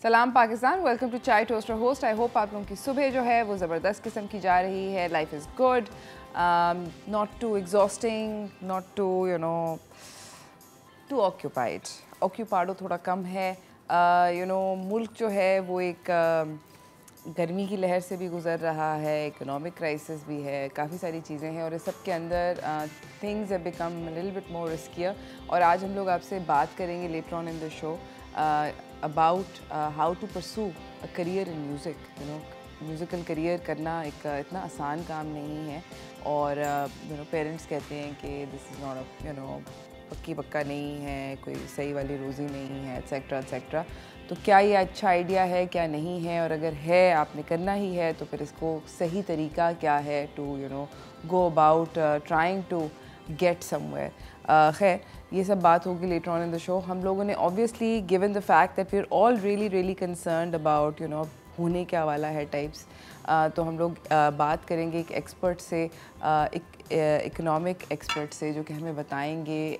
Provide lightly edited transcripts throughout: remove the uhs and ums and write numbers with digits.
सलाम Pakistan, welcome to चाय toaster host. I hope आप लोगों की सुबह जो है वो ज़बरदस्त किस्म की जा रही है। Life is good, not too exhausting, not too too occupied थोड़ा कम है। मुल्क जो है वो एक गर्मी की लहर से भी गुज़र रहा है, इकोनॉमिक क्राइसिस भी है, काफ़ी सारी चीज़ें हैं और इस सब के अंदर things have become little bit more riskier. और आज हम लोग आपसे बात करेंगे letter on in the show about how to pursue a career in music. Musical career करना एक इतना आसान काम नहीं है और पेरेंट्स कहते हैं कि दिस इज़ नॉट पक्की पक्का नहीं है, कोई सही वाली रोज़ी नहीं है, एट्सेट्रा एट्सेट्रा। तो क्या ये अच्छा आइडिया है, क्या नहीं है, और अगर है आपने करना ही है तो फिर इसको सही तरीका क्या है to go about trying to get somewhere. खैर ये सब बात होगी later on in the show. हम लोगों ने obviously given the fact that we are all really concerned about होने क्या वाला है टाइप्स, तो हम लोग बात करेंगे एक एक्सपर्ट से, इकोनॉमिक एक्सपर्ट से, जो कि हमें बताएंगे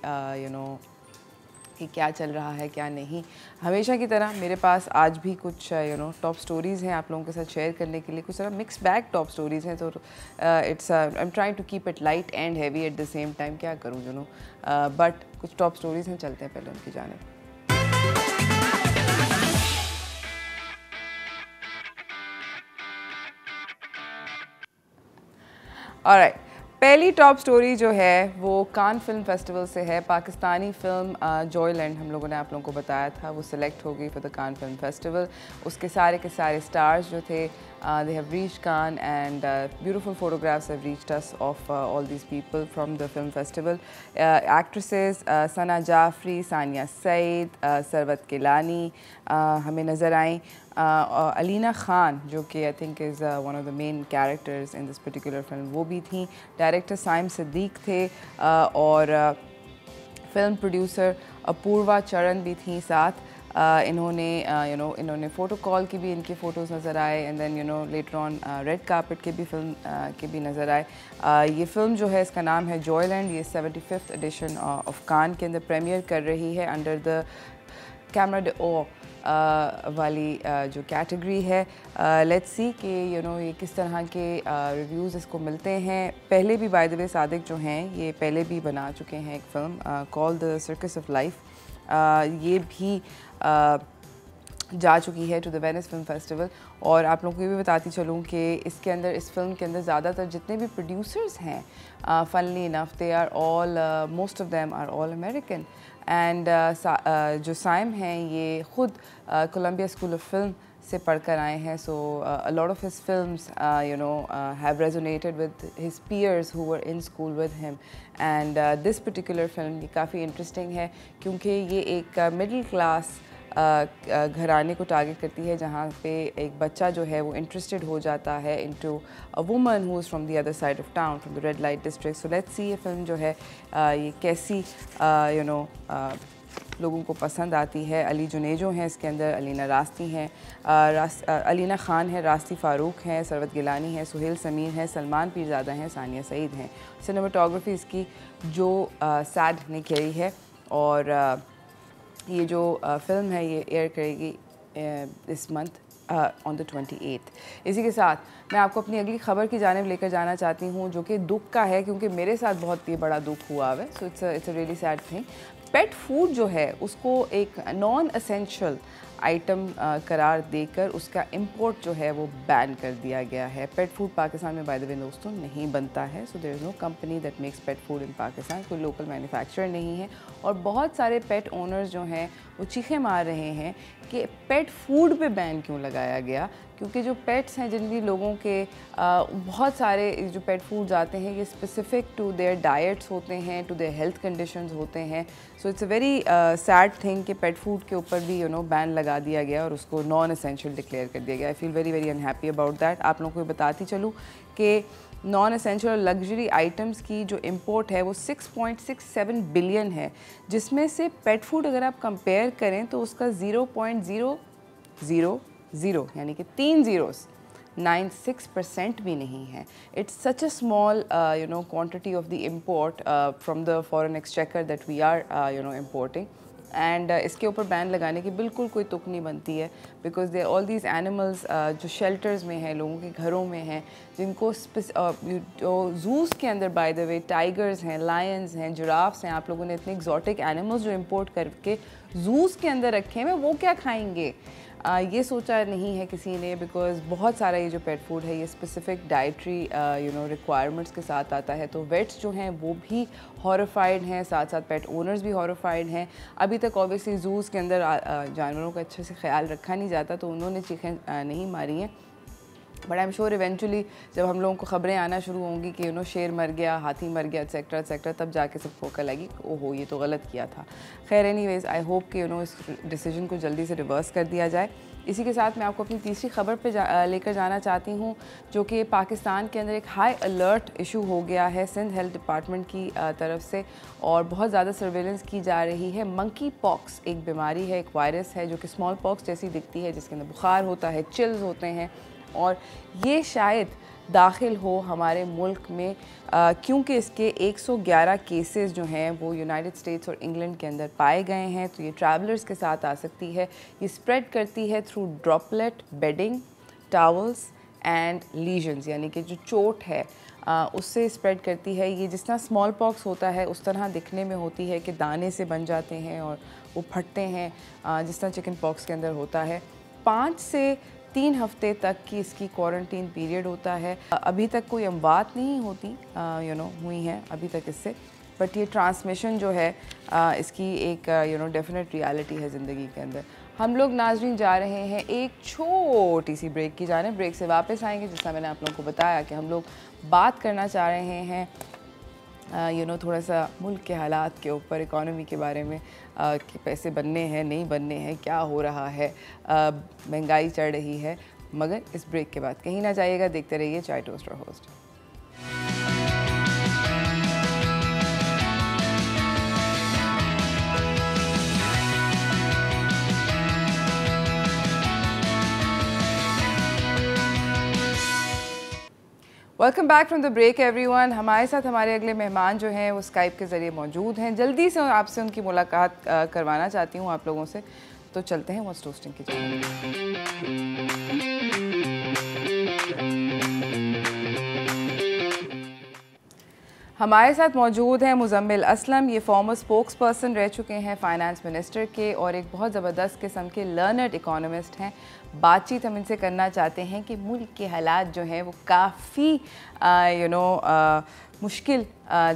कि क्या चल रहा है क्या नहीं। हमेशा की तरह मेरे पास आज भी कुछ टॉप स्टोरीज़ हैं आप लोगों के साथ शेयर करने के लिए। कुछ तरह मिक्स बैग टॉप स्टोरीज़ हैं, तो it's I am trying to keep it light and heavy at the same time. क्या करूँ बट कुछ टॉप स्टोरीज़ हैं, चलते हैं पहले उनकी जानिब। ऑलराइट, पहली टॉप स्टोरी जो है वो कान फिल्म फेस्टिवल से है। पाकिस्तानी फिल्म जॉयलैंड हम लोगों ने आप लोगों को बताया था, वो सिलेक्ट हो गई for the Cannes film festival. उसके सारे के सारे स्टार्स जो थे they have reached Cannes and beautiful photographs have reached us of all these people from the film festival. Actresses Sana Jafri, Saniya Saeed, Sarwat Gilani हमें नज़र आई। अलीना खान जो कि I think is one of the main characters in this particular film, वो भी थी। Director Saim Siddique थे और फिल्म प्रोड्यूसर अपूर्वा चरण भी थी साथ। इन्होंने इन्होंने फ़ोटो कॉल की भी इनकी फ़ोटोज़ नज़र आए and then later on red carpet के भी फिल्म के भी नज़र आए। ये फ़िल्म जो है इसका नाम है जॉयलैंड। ये 75th एडिशन ऑफ कान के अंदर प्रीमियर कर रही है अंडर द कैमरा डे ओ वाली जो कैटेगरी है। लेट्स सी कि ये किस तरह के रिव्यूज़ इसको मिलते हैं। पहले भी बाय द वे सादिक जो हैं ये पहले भी बना चुके हैं एक film called the circus of life. ये भी जा चुकी है to the Venice film festival. और आप लोगों को ये भी बताती चलूँ कि इसके अंदर, इस फिल्म के अंदर ज़्यादातर जितने भी प्रोड्यूसर्स हैं, funnily enough they are all, most of them are all American. And जो साइम हैं ये ख़ुद कोलंबिया स्कूल ऑफ फिल्म से पढ़कर आए हैं। So a lot of his films have resonated with his peers who were in school with him. And this particular film ये काफ़ी इंटरेस्टिंग है क्योंकि ये एक मिडिल क्लास घराने को टारगेट करती है, जहाँ पे एक बच्चा जो है वो इंटरेस्टेड हो जाता है into a woman who is from the other side of town, from the red light district. So let's see ये फिल्म जो है ये कैसी लोगों को पसंद आती है। अली जुनेजो हैं इसके अंदर, अलीना रास्ती हैं, अलीना खान है, रास्ती फ़ारूक हैं, सरवत गिलानी है, सुहेल समीर हैं, सलमान पीरज़ादा हैं, सानिया सईद हैं। सिनेमाटोग्राफी इसकी जो सैड ने करी है। और ये जो फिल्म है ये एयर करेगी इस मंथ ऑन द 28th। इसी के साथ मैं आपको अपनी अगली ख़बर की जानिब लेकर जाना चाहती हूँ, जो कि दुख का है क्योंकि मेरे साथ बहुत ही बड़ा दुख हुआ है। So it's a really sad thing. Pet food जो है उसको एक नॉन एसेंशियल आइटम करार देकर उसका इंपोर्ट जो है वो बैन कर दिया गया है। पेट फूड पाकिस्तान में बाय द वे दोस्तों नहीं बनता है। So there is no company that makes pet food in Pakistan. कोई लोकल मैन्युफैक्चरर नहीं है। और बहुत सारे पेट ओनर्स जो हैं वो चीखें मार रहे हैं कि पेट फूड पे बैन क्यों लगाया गया, क्योंकि जो पेट्स हैं जिन भी लोगों के बहुत सारे जो पेट फूड्स आते हैं ये स्पेसिफिक टू देयर डाइट्स होते हैं, टू देयर हेल्थ कंडीशंस होते हैं। So it's a very sad thing कि पेट फूड के ऊपर भी बैन लगा दिया गया और उसको नॉन एसेंशियल डिक्लेयर कर दिया गया। I feel very unhappy about that. आप लोगों को बताती चलूँ कि नॉन एसेंशियल और लग्जरी आइटम्स की जो इंपोर्ट है वो 6.67 बिलियन है, जिसमें से पेट फूड अगर आप कंपेयर करें तो उसका 0.000 यानी कि 3 ज़ीरोस 96% भी नहीं है। It's such a small quantity of the import from the foreign exchequer that we are importing। And इसके ऊपर बैन लगाने की बिल्कुल कोई तुक नहीं बनती है, because they all these animals जो शेल्टर्स में हैं, लोगों के घरों में हैं, जिनको जूस के अंदर बाय द वे टाइगर्स हैं, लायंस हैं, जिराफ्स हैं, आप लोगों ने इतने एक्जॉटिक एनिमल्स जो इंपोर्ट करके जूस के अंदर रखे हैं, वो क्या खाएंगे? ये सोचा नहीं है किसी ने, बिकॉज बहुत सारा ये जो पेट फूड है ये स्पेसिफिक डाइटरी रिक्वायरमेंट्स के साथ आता है। तो वेट्स जो हैं वो भी हॉरिफाइड हैं, साथ साथ पेट ओनर्स भी हॉरिफाइड हैं। अभी तक ऑब्वियसली जूज़ के अंदर जानवरों का अच्छे से ख्याल रखा नहीं जाता, तो उन्होंने चीखें नहीं मारी हैं। But I am sure eventually जब हम लोगों को ख़बरें आना शुरू होंगी कि शेर मर गया, हाथी मर गया, एक्सेट्रा एक्सेट्रा, तब जाके सबको अकल आएगी ओहो ये तो गलत किया था। खैर एनीवेज़ आई होप कि इस डिसीजन को जल्दी से रिवर्स कर दिया जाए। इसी के साथ मैं आपको अपनी तीसरी खबर पे लेकर जाना चाहती हूँ, जो कि पाकिस्तान के अंदर एक हाई अलर्ट इशू हो गया है सिंध हेल्थ डिपार्टमेंट की तरफ से, और बहुत ज़्यादा सर्वेलेंस की जा रही है। मंकी पॉक्स एक बीमारी है, एक वायरस है जो कि स्मॉल पॉक्स जैसी दिखती है, जिसके अंदर बुखार होता है, चिल्स होते हैं, और ये शायद दाखिल हो हमारे मुल्क में क्योंकि इसके 111 केसेस जो हैं वो यूनाइटेड स्टेट्स और इंग्लैंड के अंदर पाए गए हैं। तो ये ट्रैवलर्स के साथ आ सकती है। ये स्प्रेड करती है through droplet, bedding, towels and lesions, यानी कि जो चोट है उससे स्प्रेड करती है। ये जिस तरह स्मॉल पॉक्स होता है उस तरह दिखने में होती है कि दाने से बन जाते हैं और वो फटते हैं, जिस तरह चिकन पॉक्स के अंदर होता है। 5 से 3 हफ्ते तक की इसकी क्वारंटीन पीरियड होता है। अभी तक कोई अमवात नहीं होती हुई हैं अभी तक इससे, बट ये ट्रांसमिशन जो है इसकी एक डेफिनेट रियलिटी है ज़िंदगी के अंदर। हम लोग नाजरीन जा रहे हैं एक छोटी सी ब्रेक की जाने। ब्रेक से वापस आएंगे, जिस तरह मैंने आप लोगों को बताया कि हम लोग बात करना चाह रहे हैं थोड़ा सा मुल्क के हालात के ऊपर, इकॉनमी के बारे में कि पैसे बनने हैं नहीं बनने हैं, क्या हो रहा है, महंगाई चढ़ रही है। मगर इस ब्रेक के बाद कहीं ना जाइएगा, देखते रहिए chai toaster host. Welcome back from the break everyone. हमारे साथ हमारे अगले मेहमान जो हैं वो स्काइप के ज़रिए मौजूद हैं। जल्दी से आपसे उनकी मुलाकात करवाना चाहती हूँ आप लोगों से, तो चलते हैं व्हाट्स टोस्टिंग की जानिब। हमारे साथ मौजूद हैं मुजम्मिल असलम। ये फॉर्मर स्पोक्स पर्सन रह चुके हैं फाइनेंस मिनिस्टर के, और एक बहुत ज़बरदस्त किस्म के लर्नड इकोनॉमिस्ट हैं। बातचीत हम इनसे करना चाहते हैं कि मुल्क के हालात जो हैं वो काफ़ी मुश्किल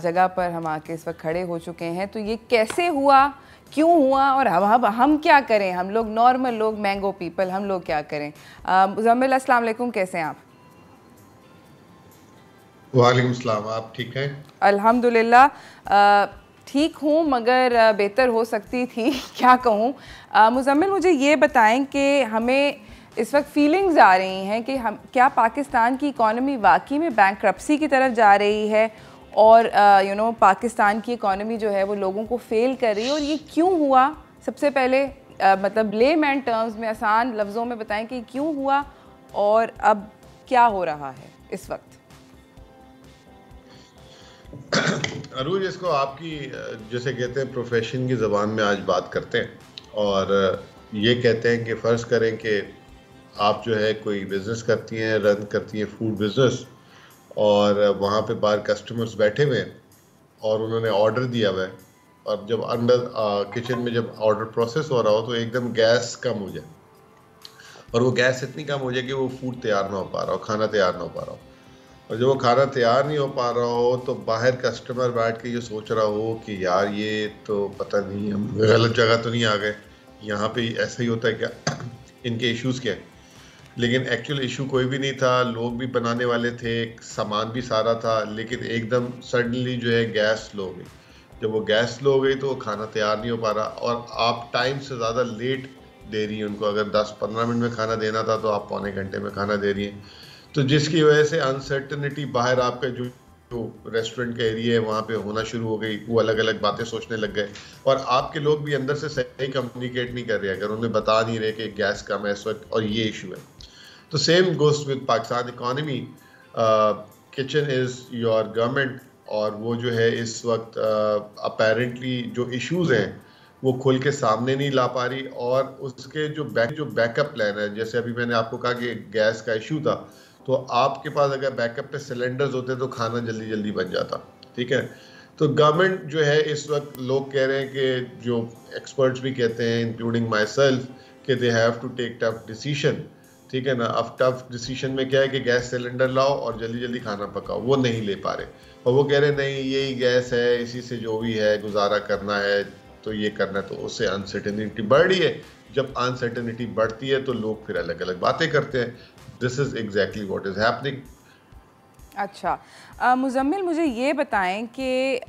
जगह पर हम आके इस वक्त खड़े हो चुके हैं। तो ये कैसे हुआ, क्यों हुआ, और हम क्या करें, हम लोग नॉर्मल लोग, मैंगो पीपल, हम लोग क्या करें। मुजम्मिल अस्सलाम वालेकुम, कैसे हैं आप? वालेकुम सलाम, आप ठीक हैं? अल्हम्दुलिल्लाह ठीक हूँ, मगर बेहतर हो सकती थी क्या कहूँ। मुजम्मिल मुझे ये बताएं कि हमें इस वक्त फीलिंग्स आ रही हैं कि हम क्या पाकिस्तान की इकॉनमी वाकई में बैंकरप्सी की तरफ जा रही है, और पाकिस्तान की इकॉनमी जो है वो लोगों को फेल कर रही है, और ये क्यों हुआ? सबसे पहले मतलब लेमैन टर्म्स में, आसान लफ्ज़ों में बताएं कि क्यों हुआ और अब क्या हो रहा है इस वक्त। अरूज, इसको आपकी जैसे कहते हैं प्रोफेशन की ज़बान में आज बात करते हैं, और ये कहते हैं कि फ़र्ज़ करें कि आप जो है कोई बिज़नेस करती हैं, रन करती हैं फूड बिज़नेस, और वहाँ पे बाहर कस्टमर्स बैठे हुए हैं और उन्होंने ऑर्डर दिया हुआ है, और जब अंडर किचन में जब ऑर्डर प्रोसेस हो रहा हो तो एकदम गैस कम हो जाए, और वो गैस इतनी कम हो जाए कि वो फूड तैयार ना हो पा रहा हो, खाना तैयार ना हो पा रहा हो। और जब वो खाना तैयार नहीं हो पा रहा हो तो बाहर कस्टमर बैठ के ये सोच रहा हो कि यार ये तो पता नहीं हम गलत जगह तो नहीं आ गए, यहाँ पे ऐसा ही होता है क्या, इनके इश्यूज़ क्या हैं। लेकिन एक्चुअल इशू कोई भी नहीं था, लोग भी बनाने वाले थे, सामान भी सारा था, लेकिन एकदम सडनली जो है गैस स्लो हो गई। जब वो गैस स्लो हो गई तो वो खाना तैयार नहीं हो पा रहा, और आप टाइम से ज़्यादा लेट दे रही हैं उनको। अगर 10-15 मिनट में खाना देना था तो आप पौने घंटे में खाना दे रही हैं, तो जिसकी वजह से अनसर्टनिटी बाहर आपका जो रेस्टोरेंट का एरिया है वहाँ पे होना शुरू हो गई। वो अलग अलग बातें सोचने लग गए, और आपके लोग भी अंदर से सही कम्युनिकेट नहीं कर रहे अगर उन्हें बता नहीं रहे कि गैस कम है इस वक्त और ये इशू है। तो same goes with Pakistan economy. Kitchen is your government, और वो जो है इस वक्त अपेरेंटली जो इश्यूज़ हैं वो खोल के सामने नहीं ला पा रही, और उसके जो बैकअप प्लान है, जैसे अभी मैंने आपको कहा कि गैस का इशू था, तो आपके पास अगर बैकअप पे सिलेंडर्स होते तो खाना जल्दी जल्दी बन जाता, ठीक है। तो गवर्नमेंट जो है इस वक्त, लोग कह रहे हैं कि जो एक्सपर्ट्स भी कहते हैं इंक्लूडिंग माई सेल्फ, कि they have to take tough decision, ठीक है ना। अब टफ डिसीजन में क्या है कि गैस सिलेंडर लाओ और जल्दी जल्दी खाना पकाओ, वो नहीं ले पा रहे, और वो कह रहे नहीं यही गैस है, इसी से जो भी है गुजारा करना है, तो ये करना है, तो उससे अनसर्टेनिटी बढ़ रही है। जब अनसर्टेनिटी बढ़ती है तो लोग फिर अलग अलग बातें करते हैं। This is exactly what is happening. अच्छा, मुज़म्मिल मुझे ये बताएं कि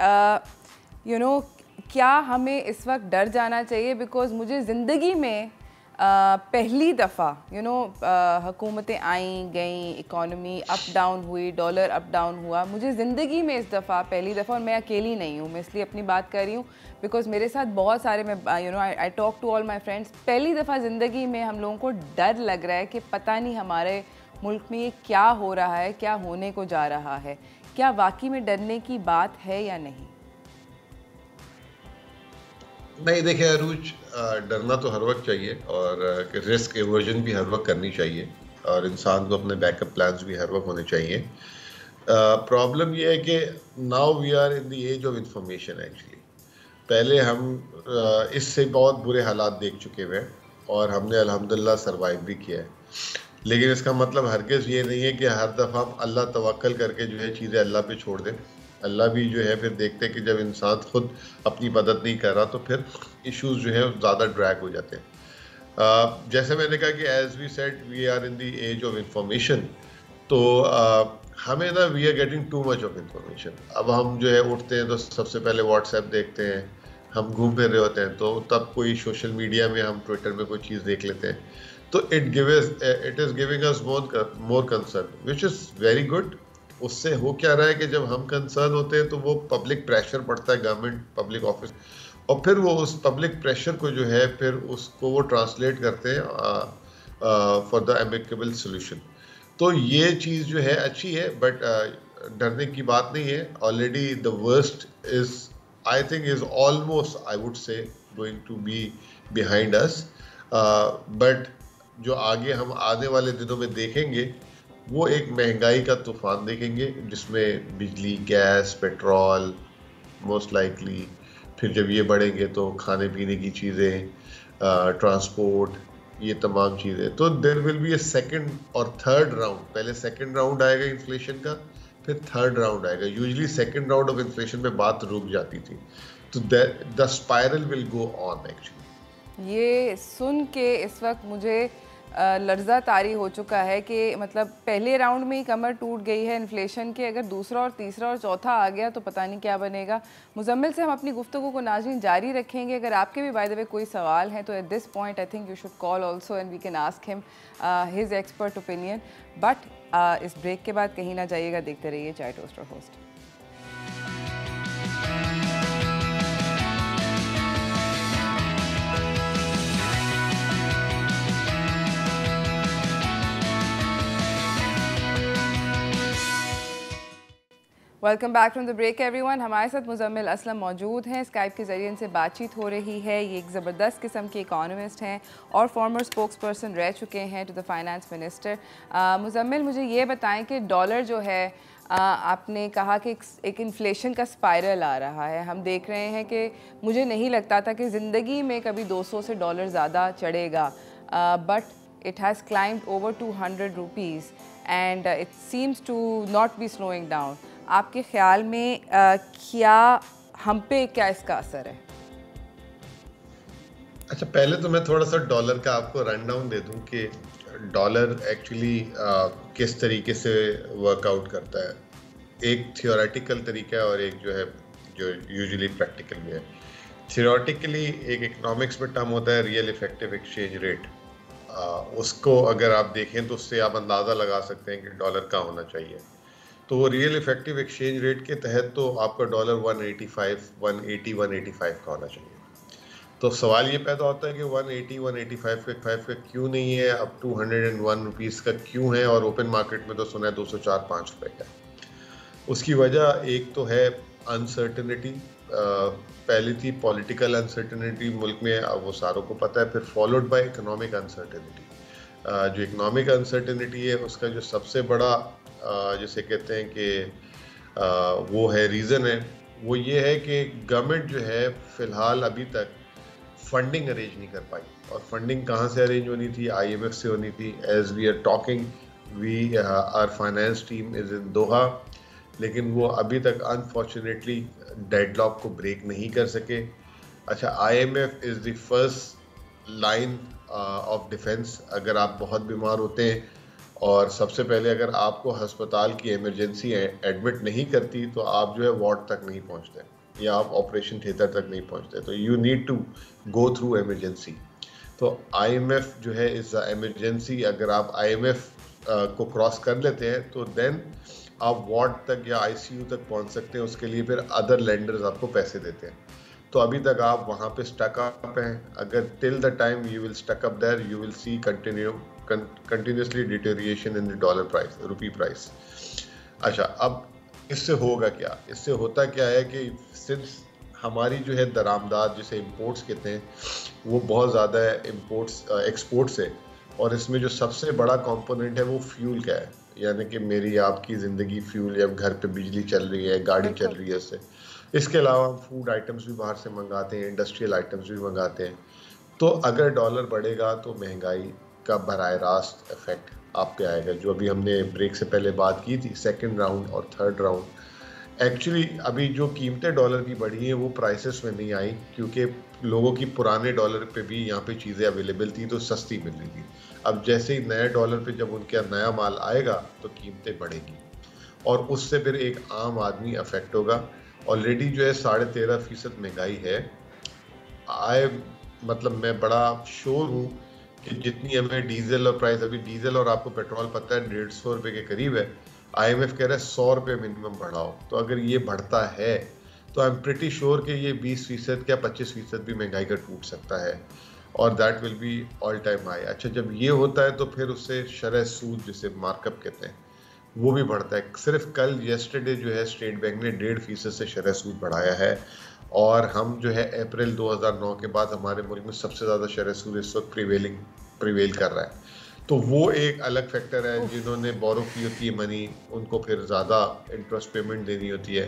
क्या हमें इस वक्त डर जाना चाहिए? बिकॉज़ मुझे ज़िंदगी में पहली दफ़ा हुकूमतें आईं गईं, इकॉनमी अप डाउन हुई, डॉलर अप डाउन हुआ, मुझे ज़िंदगी में इस दफ़ा पहली दफ़ा, और मैं अकेली नहीं हूँ, मैं इसलिए अपनी बात कर रही हूँ बिकॉज़ मेरे साथ बहुत सारे, मैं I talk to all my friends, पहली दफ़ा ज़िंदगी में हम लोगों को डर लग रहा है कि पता नहीं हमारे मुल्क में ये क्या हो रहा है, क्या होने को जा रहा है। क्या वाकई में डरने की बात है या नहीं? नहीं, देखिए अरूज, डरना तो हर वक्त चाहिए, और रिस्क एवर्जन भी हर वक्त करनी चाहिए, और इंसान को अपने बैकअप प्लान्स भी हर वक्त होने चाहिए। प्रॉब्लम ये है कि now we are in the age of information actually. पहले हम इससे बहुत बुरे हालात देख चुके हुए हैं, और हमने अल्हम्दुलिल्लाह सरवाइव भी किया है, लेकिन इसका मतलब हरगिज़ ये नहीं है कि हर दफ़ा हम अल्लाह तवक्कल करके जो है चीज़ें अल्लाह पे छोड़ दें। अल्लाह भी जो है फिर देखते हैं कि जब इंसान खुद अपनी मदद नहीं कर रहा तो फिर इश्यूज जो है ज़्यादा ड्रैग हो जाते हैं। जैसे मैंने कहा कि as we said we are in the age of information, तो हमें ना we are getting too much of information. अब हम जो है उठते हैं तो सबसे पहले व्हाट्सएप देखते हैं, हम घूम फिर रहे होते हैं तो तब कोई सोशल मीडिया में हम ट्विटर में कोई चीज़ देख लेते हैं, तो it is giving us more concern which is very good. उससे हो क्या रहा है कि जब हम कंसर्न होते हैं तो वो पब्लिक प्रेशर पड़ता है गवर्नमेंट पब्लिक ऑफिस, और फिर वो उस पब्लिक प्रेशर को जो है फिर उसको वो ट्रांसलेट करते हैं फॉर द एमिकेबल सोल्यूशन। तो ये चीज़ जो है अच्छी है, बट डरने की बात नहीं है। Already the worst is, I think, is almost, I would say, going to be behind us, but जो आगे हम आने वाले दिनों में देखेंगे वो एक महंगाई का तूफान देखेंगे, जिसमें बिजली, गैस, पेट्रोल मोस्ट लाइकली, फिर जब ये बढ़ेंगे तो खाने पीने की चीज़ें, ट्रांसपोर्ट, ये तमाम चीज़ें। तो there will be a second और थर्ड राउंड। पहले सेकंड राउंड आएगा इन्फ्लेशन का, फिर थर्ड राउंड आएगा। Usually second round of inflation में बात रुक जाती थी, तो the spiral will go on actually. ये सुन के इस वक्त मुझे लर्जा तारी हो चुका है कि मतलब पहले राउंड में ही कमर टूट गई है इन्फ्लेशन के, अगर दूसरा और तीसरा और चौथा आ गया तो पता नहीं क्या बनेगा। मुजम्मिल से हम अपनी गुफ्तगू को नाज़रीन जारी रखेंगे। अगर आपके भी बाय द वे कोई सवाल हैं तो at this point I think you should call also and we can ask him his expert opinion. But इस ब्रेक के बाद कहीं ना जाइएगा, देखते रहिए chai toaster host. Welcome back from the break everyone. हमारे साथ मुजम्मिल असलम मौजूद हैं, स्काइप के ज़रिए इनसे बातचीत हो रही है। ये एक ज़बरदस्त किस्म के इकोनॉमिस्ट हैं और फॉर्मर स्पोक्स पर्सन रह चुके हैं to the finance minister. Muzammil, मुझे ये बताएं कि डॉलर जो है, आपने कहा कि एक इन्फ्लेशन का स्पाइरल आ रहा है। हम देख रहे हैं कि मुझे नहीं लगता था कि ज़िंदगी में कभी 200 से डॉलर ज़्यादा चढ़ेगा, but it has climbed over 200 rupees and it seems to not be slowing down. आपके ख्याल में क्या हम पे क्या इसका असर है? अच्छा, पहले तो मैं थोड़ा सा डॉलर का आपको रन डाउन दे दूं कि डॉलर एक्चुअली किस तरीके से वर्कआउट करता है। एक थियोरेटिकल तरीका है और एक जो है जो यूजुअली प्रैक्टिकल में है। थियोरेटिकली एक इकोनॉमिक्स में टर्म होता है रियल इफेक्टिव एक्सचेंज रेट। उसको अगर आप देखें तो उससे आप अंदाज़ा लगा सकते हैं कि डॉलर का होना चाहिए। तो वो रियल इफेक्टिव एक्सचेंज रेट के तहत तो आपका डॉलर 185 का होना चाहिए। तो सवाल ये पैदा होता है कि 185 का क्यों नहीं है, अब 201 रुपीज़ का क्यों है, और ओपन मार्केट में तो सुना है 204-5 रुपये का। उसकी वजह एक तो है अनसर्टेनिटी, पहली थी पॉलिटिकल अनसर्टेनिटी मुल्क में, वो सारों को पता है, फिर फॉलोड बाय इकोनॉमिक अनसर्टेनिटी। जो इकोनॉमिक अनसर्टेनिटी है उसका जो सबसे बड़ा जिसे कहते हैं कि वो है रीज़न है, वो ये है कि गवर्नमेंट जो है फ़िलहाल अभी तक फंडिंग अरेंज नहीं कर पाई। और फंडिंग कहाँ से अरेंज होनी थी? IMF से होनी थी। As we are talking, we our finance team is in Doha, लेकिन वो अभी तक अनफॉर्चुनेटली डेडलॉक को ब्रेक नहीं कर सके। अच्छा, IMF is the first line of defence. अगर आप बहुत बीमार होते हैं और सबसे पहले अगर आपको अस्पताल की इमरजेंसी एडमिट नहीं करती तो आप जो है वार्ड तक नहीं पहुंचते या आप ऑपरेशन थिएटर तक नहीं पहुंचते, तो you need to go through emergency. तो IMF जो है इस इमरजेंसी, अगर आप IMF को क्रॉस कर लेते हैं तो देन आप वार्ड तक या ICU तक पहुंच सकते हैं। उसके लिए फिर अदर लेंडर्स आपको पैसे देते हैं। तो अभी तक आप वहाँ पे स्टक अप हैं। अगर till the time you will stuck up there, you will see continuously deterioration in the dollar price, rupee price। अच्छा, अब इससे होगा क्या? इससे होता क्या है कि सिंस हमारी जो है दरामदाद जिसे इंपोर्ट्स कहते हैं वो बहुत ज़्यादा है इंपोर्ट्स एक्सपोर्ट से, और इसमें जो सबसे बड़ा कंपोनेंट है वो फ्यूल का है, यानी कि मेरी आपकी ज़िंदगी फ्यूल, या घर पे बिजली चल रही है, गाड़ी चल रही है उससे। इसके अलावा हम फूड आइटम्स भी बाहर से मंगाते हैं, इंडस्ट्रियल आइटम्स भी मंगाते हैं। तो अगर डॉलर बढ़ेगा तो महंगाई का बराह रास्त इफेक्ट आप पे आएगा। जो अभी हमने ब्रेक से पहले बात की थी, सेकंड राउंड और थर्ड राउंड, एक्चुअली अभी जो कीमतें डॉलर की बढ़ी हैं वो प्राइसेस में नहीं आई, क्योंकि लोगों की पुराने डॉलर पे भी यहाँ पे चीज़ें अवेलेबल थी तो सस्ती मिल रही थी। अब जैसे ही नए डॉलर पे जब उनके नया माल आएगा तो कीमतें बढ़ेगी और उससे फिर एक आम आदमी अफेक्ट होगा। ऑलरेडी जो है 13.5% महंगाई है। मतलब मैं बड़ा श्योर हूँ कि जितनी हमें डीजल और प्राइस, अभी डीजल और आपको पेट्रोल पता है 150 रुपये के करीब है, IMF कह रहा है 100 रुपये मिनिमम बढ़ाओ। तो अगर ये बढ़ता है तो आई एम प्रिटी श्योर कि ये 20% क्या 25% भी महंगाई का टूट सकता है, और that will be all time high. अच्छा, जब ये होता है तो फिर उससे शरह सूद जिसे मार्कअप कहते हैं वो भी बढ़ता है। सिर्फ कल येस्टरडे जो है स्टेट बैंक ने 1.5% से शरह सूद बढ़ाया है, और हम जो है अप्रैल 2009 के बाद हमारे मुल्क में सबसे ज़्यादा शरह सूद इस वक्त प्रिवेल कर रहा है। तो वो एक अलग फैक्टर है। जिन्होंने बोरो की होती है मनी, उनको फिर ज़्यादा इंटरेस्ट पेमेंट देनी होती है,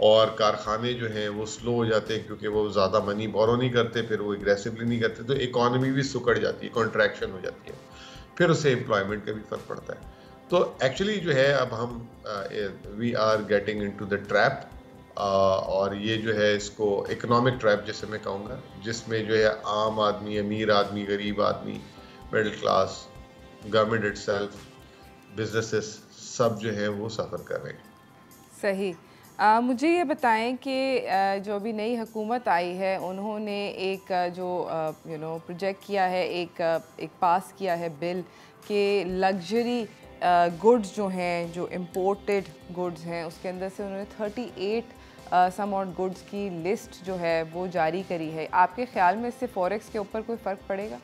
और कारखाने जो हैं वो स्लो हो जाते हैं क्योंकि वो ज़्यादा मनी बोरो नहीं करते, फिर वो एग्रेसिवली नहीं करते, तो इकॉनमी भी सुकड़ जाती है, कॉन्ट्रैक्शन हो जाती है, फिर उससे एम्प्लॉयमेंट का भी फ़र्क पड़ता है। तो एक्चुअली जो है अब हम we are getting into the trap, और ये जो है इसको इकोनॉमिक ट्रैप जैसे मैं कहूँगा, जिसमें जो है आम आदमी, अमीर आदमी, गरीब आदमी, middle class, government itself, businesses, सब जो है वो सफ़र कर रहे हैं। सही। मुझे ये बताएं कि जो अभी नई हुकूमत आई है उन्होंने एक जो प्रोजेक्ट किया है, एक पास किया है बिल कि लग्जरी गुड्स जो हैं, जो इम्पोर्टेड गुड्स हैं, उसके अंदर से उन्होंने 38 सम ऑट गुड्स की लिस्ट जो है वो जारी करी है। आपके ख्याल में इससे फॉरेक्स के ऊपर कोई फ़र्क पड़ेगा?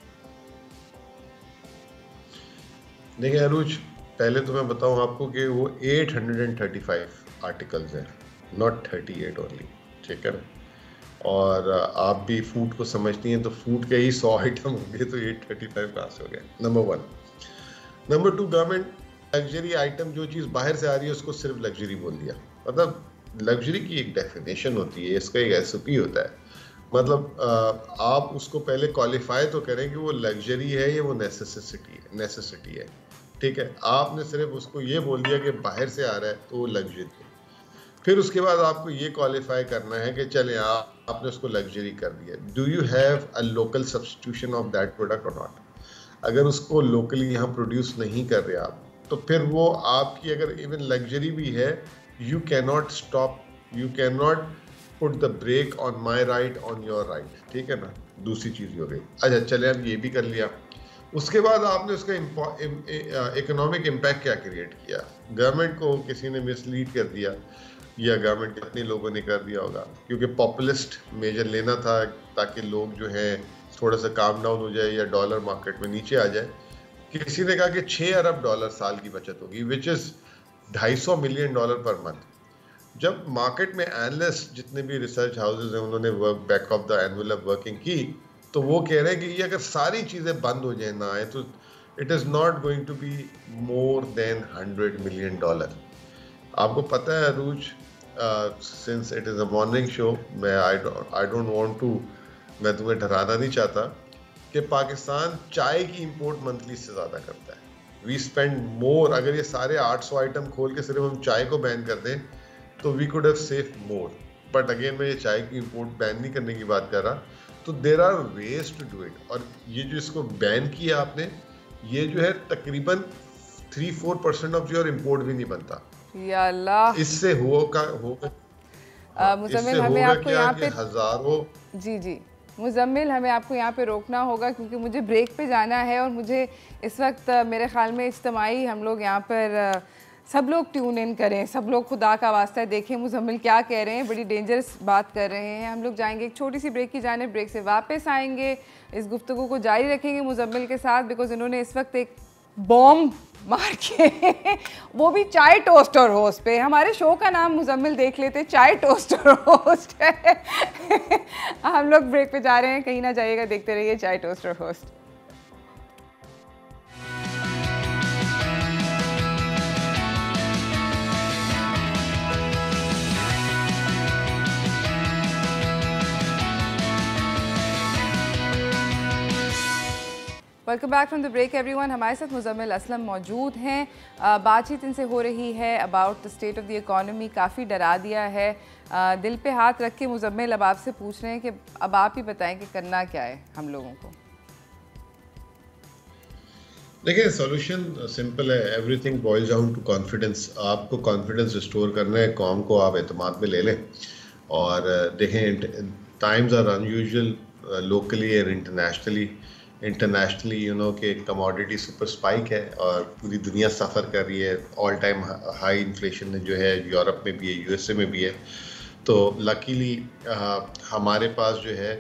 देखिए अरूज, पहले तो मैं बताऊं आपको कि वो 835 आर्टिकल्स हैं, नॉट 38 ओनली, ठीक है ना। और आप भी फूड को समझती हैं, तो फूड के ही 100 आइटम होंगे, तो 835 कहाँ से हो गए? Number 1। Number 2, government luxury item जो चीज़ बाहर से आ रही है उसको सिर्फ लग्जरी बोल दिया। मतलब लग्जरी की एक डेफिनेशन होती है, इसका एक SOP होता है। मतलब आप उसको पहले क्वालिफाई तो करें कि वो लग्जरी है या वो नेसेसिटी है, ठीक है। आपने सिर्फ उसको ये बोल दिया कि बाहर से आ रहा है तो वो लग्जरी है। फिर उसके बाद आपको ये क्वालिफाई करना है कि चले आपने उसको लग्जरी कर दिया, do you have a local substitution of that product और नॉट। अगर उसको लोकली यहाँ प्रोड्यूस नहीं कर रहे आप, तो फिर वो आपकी अगर इवन लग्जरी भी है, you can not stop, you can not put the brake on my right on your right, ठीक है ना। दूसरी चीज़ हो गई। अच्छा, चले अब ये भी कर लिया, उसके बाद आपने उसका इकोनॉमिक इम्पैक्ट क्या क्रिएट किया। गवर्नमेंट को किसी ने मिसलीड कर दिया, या गवर्नमेंट के अपने लोगों ने कर दिया होगा, क्योंकि पॉपुलिस्ट मेजर लेना था ताकि लोग जो हैं थोड़ा सा काम डाउन हो जाए या डॉलर मार्केट में नीचे आ जाए। किसी ने कहा कि $6 अरब साल की बचत होगी, which is $250 million per month. जब मार्केट में एनालिस्ट जितने भी रिसर्च हाउसेज हैं उन्होंने work back of the envelope working की, तो वो कह रहे हैं कि ये अगर सारी चीज़ें बंद हो जाए ना आए तो it is not going to be more than $100 million. आपको पता है Arooj, since it is a morning show, मैं आई डोंट वांट टू, मैं तुम्हें डराना नहीं चाहता कि पाकिस्तान चाय की इंपोर्ट मंथली से ज़्यादा करता है। वी स्पेंड मोर, अगर ये सारे 800 आइटम खोल के सिर्फ हम चाय को बैन कर दें तो we could have save more. But again मैं ये चाय की इंपोर्ट बैन नहीं करने की बात कर रहा, तो there are ways to do it. और ये जो इसको बैन किया आपने, ये जो है तकरीबन 3-4% ऑफ योर इंपोर्ट भी नहीं बनता। या अल्लाह, इससे होगा मुजम्मिल हमें आपको यहाँ पे हजारों, जी जी मुजम्मिल हमें आपको यहाँ पे रोकना होगा क्योंकि मुझे ब्रेक पे जाना है और मुझे इस वक्त मेरे ख्याल में इज्तिमाई हम लोग यहाँ पर सब लोग ट्यून इन करें, सब लोग खुदा का वास्ता देखें मुजम्मिल क्या कह रहे हैं, बड़ी डेंजरस बात कर रहे हैं। हम लोग जाएंगे एक छोटी सी ब्रेक की जानिब, ब्रेक से वापस आएंगे, इस गुफ्तगू को जारी रखेंगे मुजम्मिल के साथ, बिकॉज इन्होंने इस वक्त एक बॉम्ब मार के वो भी चाय टोस्टर होस्ट पे। हमारे शो का नाम मुजम्मिल देख लेते, चाय टोस्टर होस्ट है। हम लोग ब्रेक पे जा रहे हैं, कहीं ना जाइएगा, देखते रहिए chai toaster host. Welcome back from the break everyone. हमारे साथ मुजम्मिल असलम मौजूद हैं। बातचीत इनसे हो रही है about the state of the economy. काफ़ी डरा दिया है, दिल पे हाथ रख के मुजम्मिल अब आपसे पूछ रहे हैं कि अब आप ही बताएं कि करना क्या है हम लोगों को। देखिए सॉल्यूशन सिंपल है, everything boils down to confidence. आपको कॉन्फिडेंस रिस्टोर करना है, कौम को आप एतमाद में ले लें। और देखें टाइम्स आर अनयूजुअल लोकली और इंटरनेशनली यू नो कि कमोडिटी सुपर स्पाइक है और पूरी दुनिया सफ़र कर रही है। ऑल टाइम हाई इन्फ्लेशन जो है यूरोप में भी है, यूएसए में भी है। तो लकीली हमारे पास जो है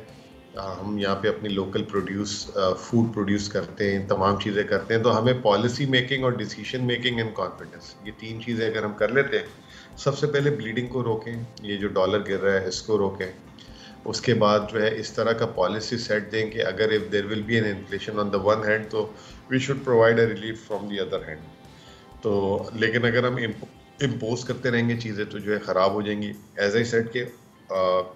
हम यहाँ पे अपनी लोकल फूड प्रोड्यूस करते हैं, तमाम चीज़ें करते हैं। तो हमें पॉलिसी मेकिंग और डिसीजन मेकिंग एंड कॉन्फिडेंस, ये तीन चीज़ें अगर हम कर लेते हैं, सबसे पहले ब्लीडिंग को रोकें, ये जो डॉलर गिर रहा है इसको रोकें। उसके बाद जो है इस तरह का पॉलिसी सेट दें कि अगर if there will be an inflation on the one hand तो we should provide a relief from the other hand. तो लेकिन अगर हम इम्पोज करते रहेंगे चीज़ें तो जो है ख़राब हो जाएंगी। एज आई सेड के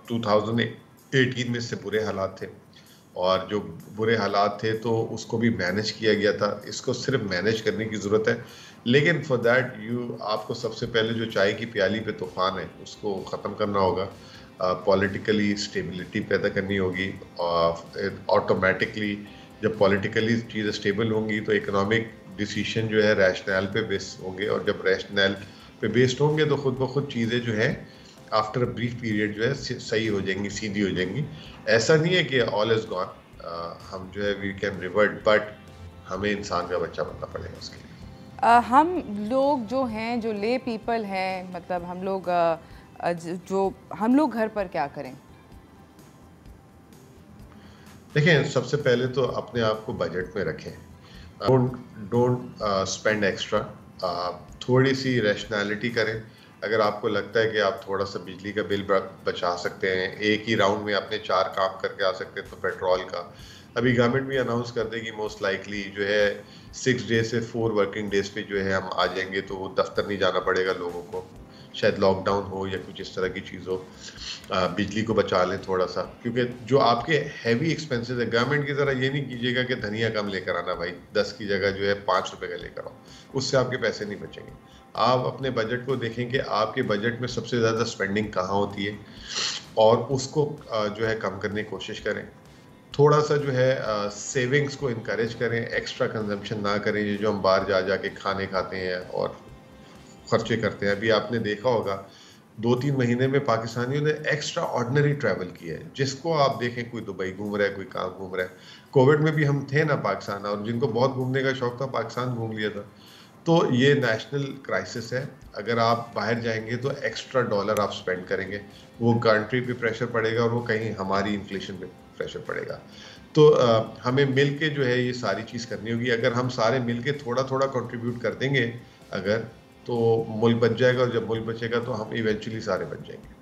2018 में इससे बुरे हालात थे और जो बुरे हालात थे तो उसको भी मैनेज किया गया था। इसको सिर्फ मैनेज करने की ज़रूरत है, लेकिन फॉर दैट आपको सबसे पहले जो चाय की प्याली पे तूफ़ान है उसको ख़त्म करना होगा। पॉलिटिकली स्टेबिलिटी पैदा करनी होगी। ऑटोमेटिकली जब पॉलिटिकली चीज़ें स्टेबल होंगी तो इकोनॉमिक डिसीजन जो है रैशनल पे बेस्ड होंगे, और जब रैशनल पे बेस्ड होंगे तो खुद ब खुद चीज़ें जो है आफ्टर अ ब्रीफ पीरियड जो है सही हो जाएंगी, सीधी हो जाएंगी। ऐसा नहीं है कि ऑल इज़ गॉन, हम जो है वी कैन रिवर्ट, बट हमें इंसान का बच्चा बनना पड़ेगा उसके लिए। हम लोग जो हैं, जो ले पीपल हैं, मतलब हम लोग घर पर क्या करें? देखिए सबसे पहले तो अपने आप को बजट में रखें। Don't spend extra. थोड़ी सी रैशनैलिटी करें। अगर आपको लगता है कि आप थोड़ा सा बिजली का बिल बचा सकते हैं, एक ही राउंड में अपने 4 काम करके आ सकते हैं, तो पेट्रोल का अभी गवर्नमेंट भी अनाउंस कर देगी मोस्ट लाइकली जो है 6 डे से 4 वर्किंग डेज पे जो है हम आ जाएंगे, तो वो दफ्तर नहीं जाना पड़ेगा लोगों को, शायद लॉकडाउन हो या कुछ इस तरह की चीज़ हो। बिजली को बचा लें थोड़ा सा, क्योंकि जो आपके हैवी एक्सपेंसेस है, गवर्नमेंट की तरह ये नहीं कीजिएगा कि धनिया कम लेकर आना भाई, 10 की जगह जो है 5 रुपए का लेकर आओ, उससे आपके पैसे नहीं बचेंगे। आप अपने बजट को देखें कि आपके बजट में सबसे ज़्यादा स्पेंडिंग कहाँ होती है और उसको जो है कम करने की कोशिश करें। थोड़ा सा जो है सेविंग्स को इनकरेज करें, एक्स्ट्रा कंजम्पशन ना करें। ये जो हम बाहर जा के खाने खाते हैं और खर्चे करते हैं, अभी आपने देखा होगा 2-3 महीने में पाकिस्तानियों ने एक्स्ट्रा ऑर्डिनरी ट्रैवल किया है। जिसको आप देखें, कोई दुबई घूम रहा है, कोई कहाँ घूम रहा है। कोविड में भी हम थे ना पाकिस्तान, और जिनको बहुत घूमने का शौक था पाकिस्तान घूम लिया था। तो ये नेशनल क्राइसिस है। अगर आप बाहर जाएंगे तो एक्स्ट्रा डॉलर आप स्पेंड करेंगे, वो कंट्री पे प्रेशर पड़ेगा और वो कहीं हमारी इन्फ्लेशन पे प्रेशर पड़ेगा। तो हमें मिल के जो है ये सारी चीज़ करनी होगी। अगर हम सारे मिल के थोड़ा थोड़ा कंट्रीब्यूट कर देंगे, अगर तो मुल्क बच जाएगा, और जब मुल्क बचेगा तो हम इवेंचुअली सारे बच जाएंगे।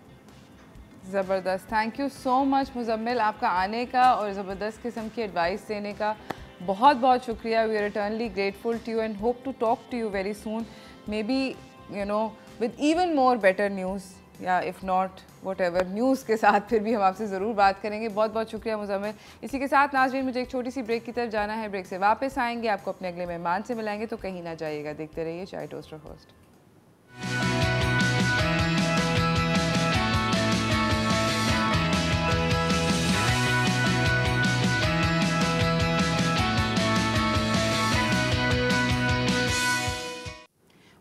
ज़बरदस्त, thank you so much Muzammil, आपका आने का और ज़बरदस्त किस्म की एडवाइस देने का बहुत बहुत शुक्रिया। We are eternally grateful to you and hope to talk to you very soon, maybe you know with even more better news, या if not whatever news के साथ फिर भी हम आपसे ज़रूर बात करेंगे। बहुत बहुत शुक्रिया मुज़म्मिल। इसी के साथ नाज़रीन, मुझे एक छोटी सी ब्रेक की तरफ जाना है, ब्रेक से वापस आएंगे, आपको अपने अगले मेहमान से मिलाएंगे, तो कहीं ना जाइएगा, देखते रहिए chai toaster first.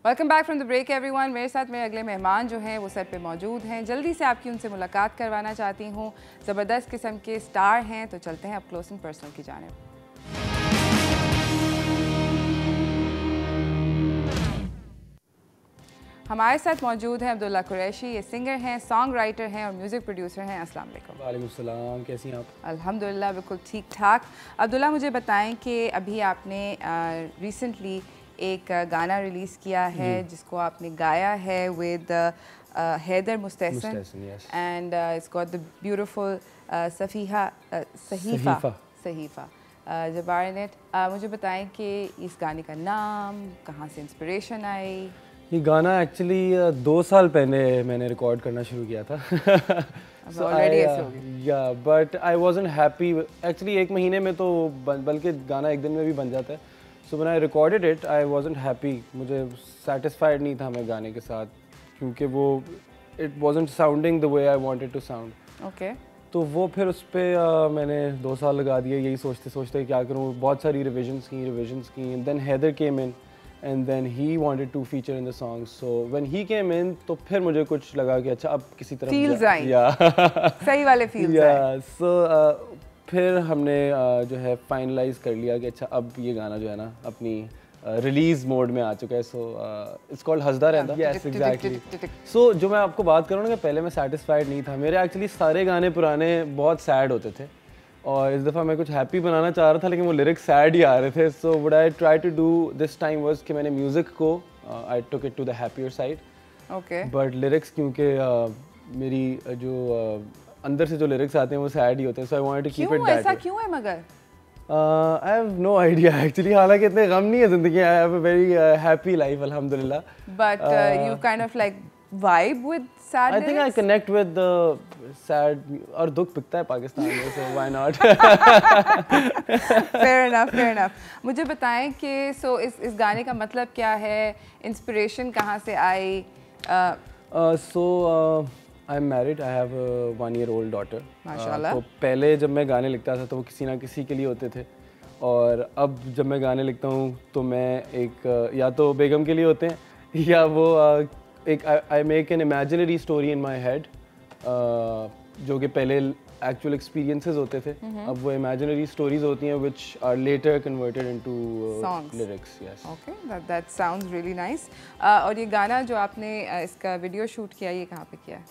Welcome back from the break everyone. मेरे साथ मेरे अगले मेहमान जो हैं वो सेट पे मौजूद हैं, जल्दी से आपकी उनसे मुलाकात करवाना चाहती हूँ। ज़बरदस्त किस्म के स्टार हैं, तो चलते हैं अब क्लोज एंड पर्सनल की जानिब। हमारे साथ मौजूद हैं अब्दुल्ला कुरैशी। ये सिंगर हैं, सॉन्ग राइटर हैं और म्यूज़िक प्रोड्यूसर हैं। अस्सलाम वालेकुम। वालेकुम सलाम, कैसी हैं आप? अल्हम्दुलिल्लाह बिल्कुल ठीक ठाक। अब्दुल्ला, मुझे बताएं कि अभी आपने रिसेंटली एक गाना रिलीज़ किया है जिसको आपने गाया है with Haider Mustehsan and it's got the beautiful Sahifa Jabbar नेट। मुझे बताएं कि इस गाने का नाम, कहाँ से इंस्पिरेशन आई? ये गाना एक्चुअली 2 साल पहले मैंने रिकॉर्ड करना शुरू किया था। But I wasn't happy actually. 1 महीने में तो बल्कि गाना 1 दिन में भी बन जाता है। So when I recorded it I wasn't happy, मुझे सेटिस्फाइड नहीं था मैं गाने के साथ, क्योंकि वो it wasn't sounding the way I wanted to sound. Okay, तो वो फिर उस पर मैंने 2 साल लगा दिए यही सोचते सोचते क्या करूँ। बहुत सारी रिविजन्स की। Then Haider came in and then he wanted to feature in the song, so when he came in तो फिर मुझे कुछ लगा कि अच्छा अब किसी तरफ feels आई, सही वाले feels आई। so फिर हमने जो है फाइनलाइज कर लिया कि अच्छा अब ये गाना जो है ना अपनी रिलीज मोड में आ चुका है। सो इट्स कॉल्ड हंसदा रहंदा। Yes exactly. सो जो मैं आपको बात करूँ ना कि पहले मैं सेटिस्फाइड नहीं था, मेरे एक्चुअली सारे गाने पुराने बहुत सैड होते थे और इस दफ़ा मैं कुछ हैप्पी बनाना चाह रहा था लेकिन वो लिरिक्स सैड ही आ रहे थे। So what I try to do this time was कि मैंने म्यूज़िक को I took it to the happier side. Okay, but lyrics क्योंकि मेरी जो अंदर से जो लिरिक्स आते हैं वो सैड ही होते हैं। So I wanted to keep it that. ऐसा क्यों है मगर? I have no idea actually. हालांकि इतने गम नहीं है ज़िंदगी, I have a very happy life अल्हम्दुलिल्लाह। But you kind of like vibe with sad. I think I connect with sad, और दुख बिकता है पाकिस्तान में, so why not. Fair enough. मुझे बताएं कि सो इस गाने का मतलब क्या है, इंस्पिरेशन कहाँ से आई? So I am married, I have a 1-year-old daughter. माशाल्लाह। तो पहले जब मैं गाने लिखता था तो वो किसी ना किसी के लिए होते थे, और अब जब मैं गाने लिखता हूँ तो मैं एक या तो बेगम के लिए होते हैं या वो एक I make an imaginary story in my head, जो कि पहले एक्चुअल एक्सपीरियंसेस होते थे, अब वो इमेजिनरी स्टोरीज होती हैं which are later converted into lyrics. Yes, okay, that sounds really nice. और ये गाना जो आपने इसका वीडियो शूट किया, ये कहाँ पे किया है?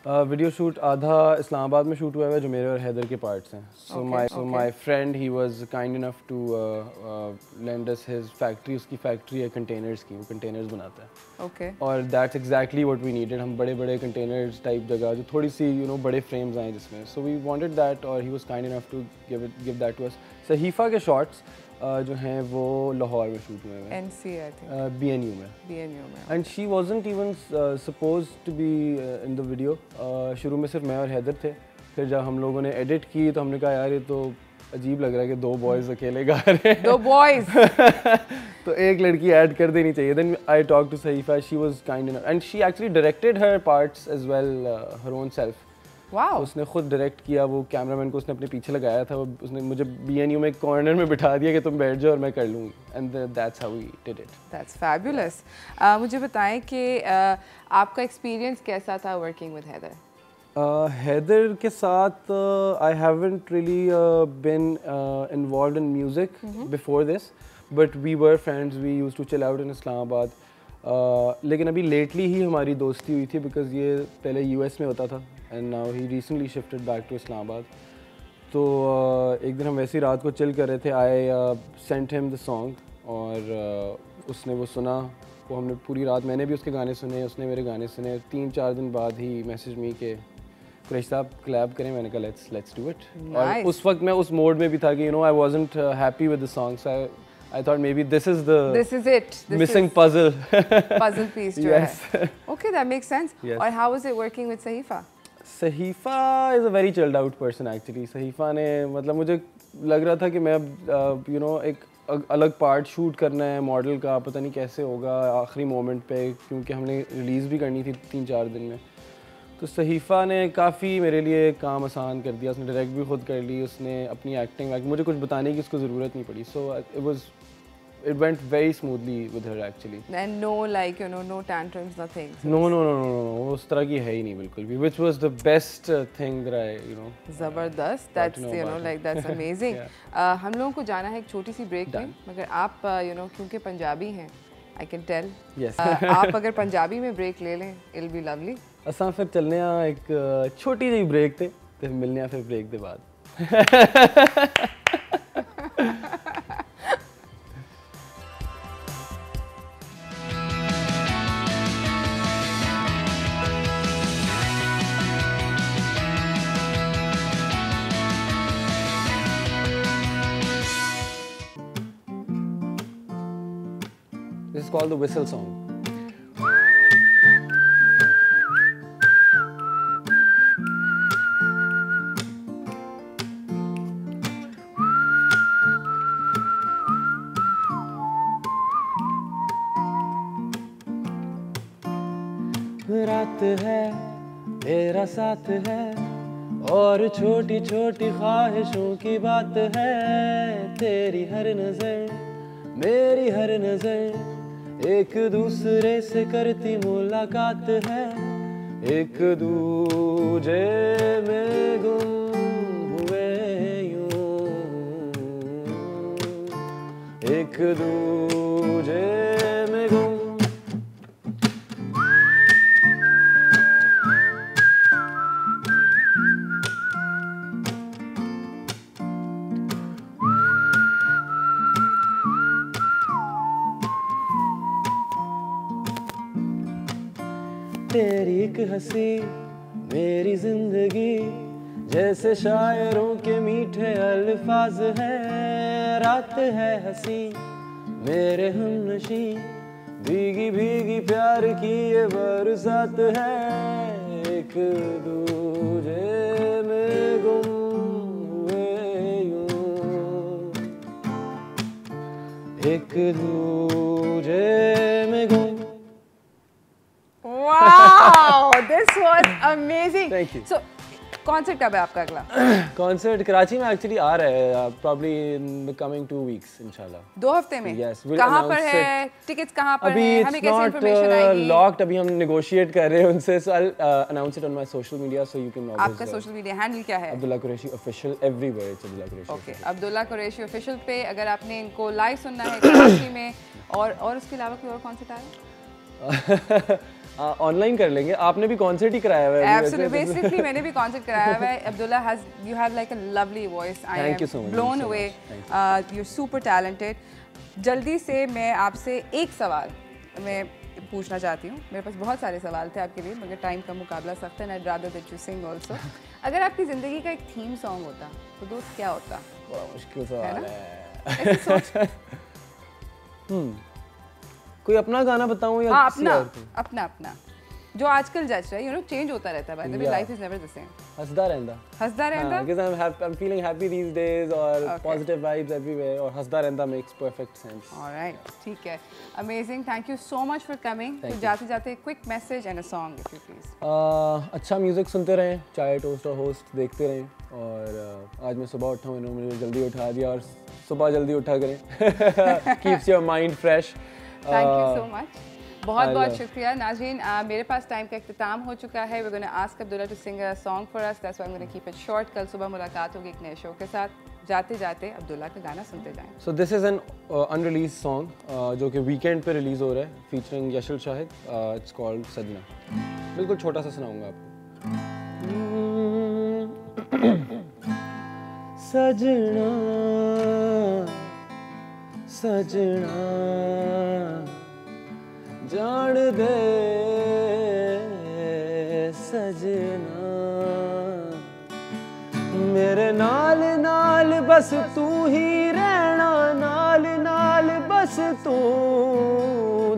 वीडियो शूट आधा इस्लामाबाद में शूट हुआ है जो मेरे और हैदर के पार्ट्स हैं। So my friend he was kind enough to lend us his factory. उसकी फैक्ट्री है कंटेनर्स की, वो कंटेनर्स बनाता है। ओके, और that's exactly what we needed. हम बड़े बड़े कंटेनर्स टाइप जगह जो थोड़ी सी बड़े फ्रेम्स आए जिसमें, सो वी वांटेड दैट और he was kind enough to give that to us. Sahifa के शॉट्स जो हैं वो लाहौर में शूट हुए हैं, एनसी आई थिंक, BNU में। And she wasn't even supposed to be in the video. शुरू में सिर्फ मैं और हैदर थे, फिर जब हम लोगों ने एडिट की तो हमने कहा यार ये तो अजीब लग रहा है कि 2 बॉयज़ अकेले गा रहे हैं, 2 बॉयज़ तो एक लड़की ऐड कर देनी चाहिए। Then I talk to Sahifa, she was kind enough and she actually directed her parts as well, her own self. Wow, उसने खुद डायरेक्ट किया, वो कैमरामैन को उसने अपने पीछे लगाया था, उसने मुझे BNU में एक कॉर्नर में बिठा दिया कि तुम बैठ जाओ और मैं कर लूँगी, and that's how we did it. That's fabulous. मुझे बताएं कि आपका एक्सपीरियंस कैसा था वर्किंग विद हैदर? हैदर के साथ I haven't really been involved in music before this, but we were friends, we used to chill out in Islamabad. लेकिन अभी लेटली ही हमारी दोस्ती हुई थी बिकॉज ये पहले US में होता था and now he recently shifted back to Islamabad. तो एक दिन हम वैसी रात को चिल कर रहे थे, I sent him the song और उसने वो सुना वो हमने पूरी रात, मैंने भी उसके गाने सुने, उसने मेरे गाने सुने। 3-4 दिन बाद ही मैसेज मी के कुरैशी साहब कोलैब करें। मैंने कहा लेट्स डू इट। और उस वक्त मैं उस मोड में भी था कि I wasn't happy with the song, so I thought maybe this is it. Missing puzzle piece. Yes. Okay, that makes sense. Yes. और how was it working with Sahifa? Sahifa is a very chilled out person actually. Sahifa ने मतलब मुझे लग रहा था कि मैं एक अलग पार्ट शूट करना है मॉडल का, पता नहीं कैसे होगा आखिरी मोमेंट पे, क्योंकि हमने रिलीज़ भी करनी थी 3-4 दिन में। तो सहीफ़ा ने काफ़ी मेरे लिए काम आसान कर दिया। उसने डायरेक्ट भी खुद कर ली, उसने अपनी एक्टिंग मुझे कुछ बताने की उसको ज़रूरत नहीं पड़ी। सो it went very smoothly with her actually. And no no tantrums, nothing. No, उस तरह की है ही नहीं बिल्कुल भी, which was the best thing that I ज़बरदस्त, that's that's amazing. हम लोगों को जाना है एक छोटी सी ब्रेक में, मगर आप क्योंकि पंजाबी हैं, I can tell. Yes. आप अगर पंजाबी में ब्रेक ले लें, it'll be lovely. असां फिर चलने एक छोटी जी ब्रेक थे, फिर मिलने फिर ब्रेक के बाद। This is called the whistle song. रात है, तेरा साथ है, और छोटी छोटी ख्वाहिशों की बात है। तेरी हर नजर, मेरी हर नजर, एक दूसरे से करती मुलाकात है। एक दूजे में गुम हुए यूं, एक दूजे में गुम। तेरी एक हंसी मेरी जिंदगी, जैसे शायरों के मीठे अल्फाज हैं। रात है हंसी मेरे हमनशी, भीगी भीगी प्यार की ये बरसात है। एक दूजे में गुम हुए यूं, एक दूजे में गुम। Wow, this was amazing. Thank you. So, concert कब है आपका अगला? कॉन्सर्ट कराची में एक्चुअली आ रहा है, probably in the coming 2 weeks इंशाल्लाह। 2 हफ्ते में? Yes. कहाँ पर है? टिकट्स कहाँ पर है? हमें कैसे इन्फॉर्मेशन आएगी? लॉक्ड, अभी हम नेगोशिएट कर रहे हैं उनसे। So I'll announce it on my social media so you can always। आपका सोशल मीडिया हैंडल क्या है? Abdullah Qureshi official, everywhere it's Abdullah Qureshi. Okay, Abdullah Qureshi official पे अगर आपने इनको लाइव सुनना है कराची में, और उसके अलावा कोई और कॉन्सर्ट आ रहा है? ऑनलाइन कर लेंगे। आपने भी कॉन्सर्ट ही कराया हुआ है? Absolutely, basically मैंने भी कॉन्सर्ट कराया हुआ है। Abdullah you have like a lovely voice. Thank you so much. Blown away. You're super talented. जल्दी से मैं आपसे एक सवाल मैं पूछना चाहती हूँ। मेरे पास बहुत सारे सवाल थे आपके लिए, मगर टाइम का मुकाबला सख्त है। I'd rather that you sing also. अगर आपकी ज़िंदगी का एक थीम सॉन्ग होता तो दोस्त क्या होता? बड़ा मुश्किल सवाल है। ऐसे सोच। कोई अपना गाना बताऊं या अपना जो आजकल जज रहा है, चेंज होता रहता है। Bye the way, life is never the same. Hansda रहंदा because I'm feeling happy these days, और positive vibes everywhere, और हंसदा रहंदा makes perfect sense। Alright, ठीक है, amazing, thank you so much for coming। तो जाते जाते quick message and a song if you please। अच्छा म्यूजिक सुनते रहें, चाय टोस्ट और होस्ट देखते रहें, और आज मैं सुबह उठा हूँ, इन्होंने मुझे जल्दी उठा दिया, और सुबह जल्दी उठा करें। keeps your mind fresh। Thank you so much, बहुत बहुत शुक्रिया। नाज़रीन, मेरे पास टाइम का इख्तिताम हो चुका है। we're going to ask Abdullah to sing a song for us, that's why I'm going to keep it short। कल सुबह मुलाकात होगी एक नए शो के साथ। जाते जाते अब्दुल्ला का गाना सुनते जाएं। So this is an unreleased song जो कि वीकेंड पे रिलीज हो रहा है, featuring Yashal Shahid. It's called सजना। बिल्कुल छोटा सा सुनाऊंगा आपको। सजना सजना जान दे सजना, मेरे नाल नाल बस तू ही रहना, नाल नाल बस तू,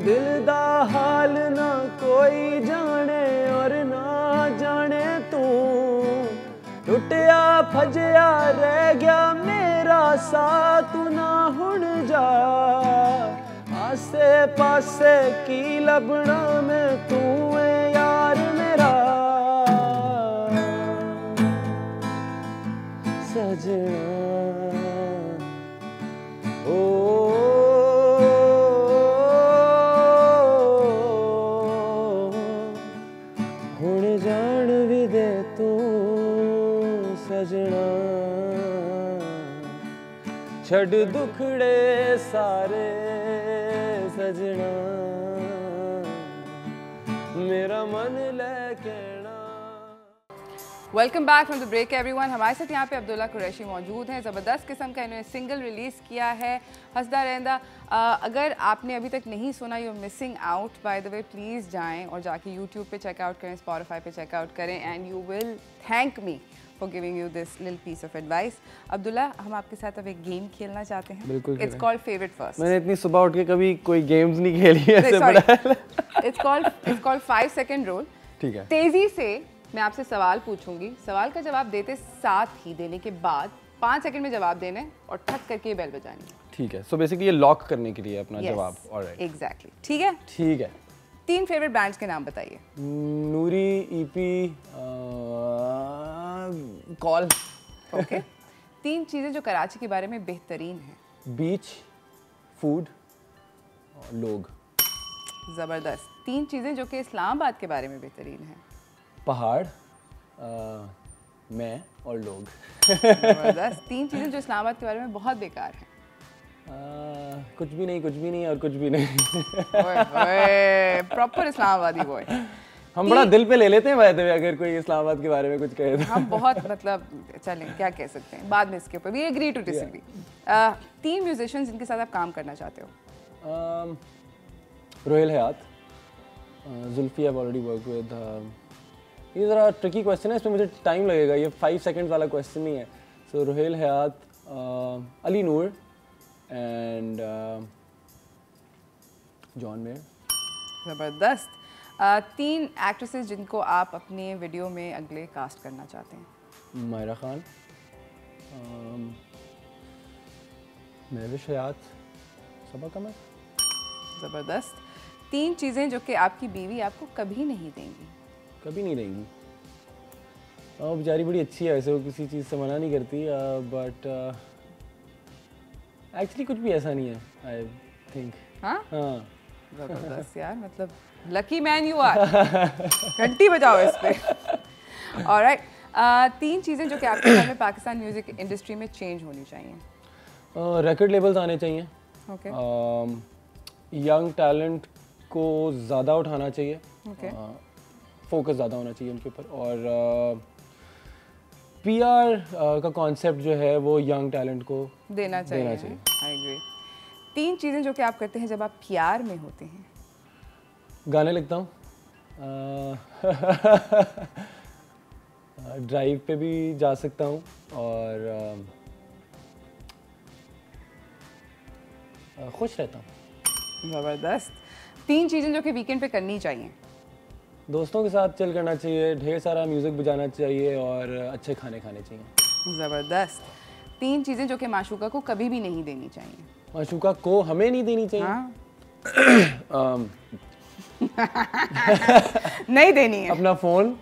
दिल दा हाल ना कोई जाने और ना जाने तू, टुटिया फजया रह गया मेरा साथ ना हुण जा, आसे पासे की लभना मैं तू है यार मेरा सजना। ओ हुण जान भी दे तू सजना, छड़ दुखड़े सारे सजना, मेरा मन लेके ना। Welcome back from the break everyone. हमारे साथ यहाँ पे अब्दुल्ला कुरैशी मौजूद हैं। ज़बरदस्त किस्म का इन्होंने सिंगल रिलीज़ किया है हंसदा रहंदा। अगर आपने अभी तक नहीं सुना, you are missing out by the way, please जाएं और जाके यूट्यूब पे चेकआउट करें, स्पॉटिफाई पे चेकआउट करें, and you will thank me for giving you this little piece of advice. Abdullah, हम आपके साथ अब एक गेम खेलना चाहते हैं। बिल्कुल। It's called favourite first. मैंने इतनी सुबह उठ के कभी कोई गेम्स नहीं खेली ऐसे बड़ा। It's called 5 second rule. ठीक है। तेजी से मैं आपसे सवाल पूछूंगी, सवाल का जवाब देते साथ ही देने के बाद 5 सेकंड में जवाब देने और ठक करके बेल बजानी है। ठीक है। सो बेसिकली ये लॉक करने के लिए अपना जवाब। Alright, exactly. ठीक है, ठीक है। 3 फेवरेट बैंड्स के नाम बताइए। नूरी, ईपी, कॉल। ओके। 3 चीजें जो कराची के बारे में बेहतरीन हैं। बीच, फूड और लोग। जबरदस्त। 3 चीजें जो कि इस्लामाबाद के बारे में बेहतरीन हैं। पहाड़, मैं और लोग। जबरदस्त। 3 चीजें जो इस्लामाबाद के बारे में बहुत बेकार हैं। कुछ भी नहीं और कुछ भी नहीं। ओए प्रॉपर इस्लामाबादी बॉय। हम बड़ा दिल पे ले लेते हैं वैसे भी, अगर कोई इस्लामाबाद के बारे में कुछ कहे तो। हम बहुत मतलब चलें, क्या कह सकते हैं, बाद में इसके ऊपर we agree to disagree. 3 musicians जिनके साथ आप काम करना चाहते हो। Rohail Hyatt, Zulfi I already work with. ये ज़रा ट्रिकी क्वेश्चन है, इसमें मुझे टाइम लगेगा, ये 5 सेकंड्स वाला क्वेश्चन नहीं है। सो रोहेल हयात, अली नूर एंड जॉन मेयर। ज़बरदस्त। 3 एक्ट्रेसेस जिनको आप अपने वीडियो में अगले कास्ट करना चाहते हैं। मायरा खान, महविश हयात, सबा कमर। ज़बरदस्त। 3 चीज़ें जो कि आपकी बीवी आपको कभी नहीं देंगी। कभी नहीं देंगी। वो बेचारी बड़ी अच्छी है वैसे, वो किसी चीज़ से मना नहीं करती, बट एक्चुअली कुछ भी ऐसा नहीं है, आई थिंक। हाँ, ज़बरदस्त यार, मतलब लकी मैन यू आर। घंटी बजाओ इस पे। ऑलराइट। 3 चीज़ें जो कि आपके ख्याल में पाकिस्तान म्यूजिक इंडस्ट्री में चेंज होनी चाहिए। रिकॉर्ड लेबल्स आने चाहिए। ओके। यंग टैलेंट को ज़्यादा उठाना चाहिए। ओके। फोकस ज़्यादा होना चाहिए उनके ऊपर, और पीआर का कॉन्सेप्ट जो है वो यंग टैलेंट को देना चाहिए। I agree. 3 चीज़ें जो कि आप करते हैं जब आप प्यार में होते हैं। गाने लिखता हूँ, ड्राइव पे भी जा सकता हूँ, और खुश रहता हूँ। ज़बरदस्त। 3 चीज़ें जो कि वीकेंड पे करनी चाहिए। दोस्तों के साथ चिल करना चाहिए, ढेर सारा म्यूज़िक बजाना चाहिए, और अच्छे खाने खाने चाहिए। ज़बरदस्त। 3 चीज़ें जो कि माशूका को कभी भी नहीं देनी चाहिए। माशूका को हमें नहीं देनी चाहिए। हाँ। नहीं देनी है। अपना phone.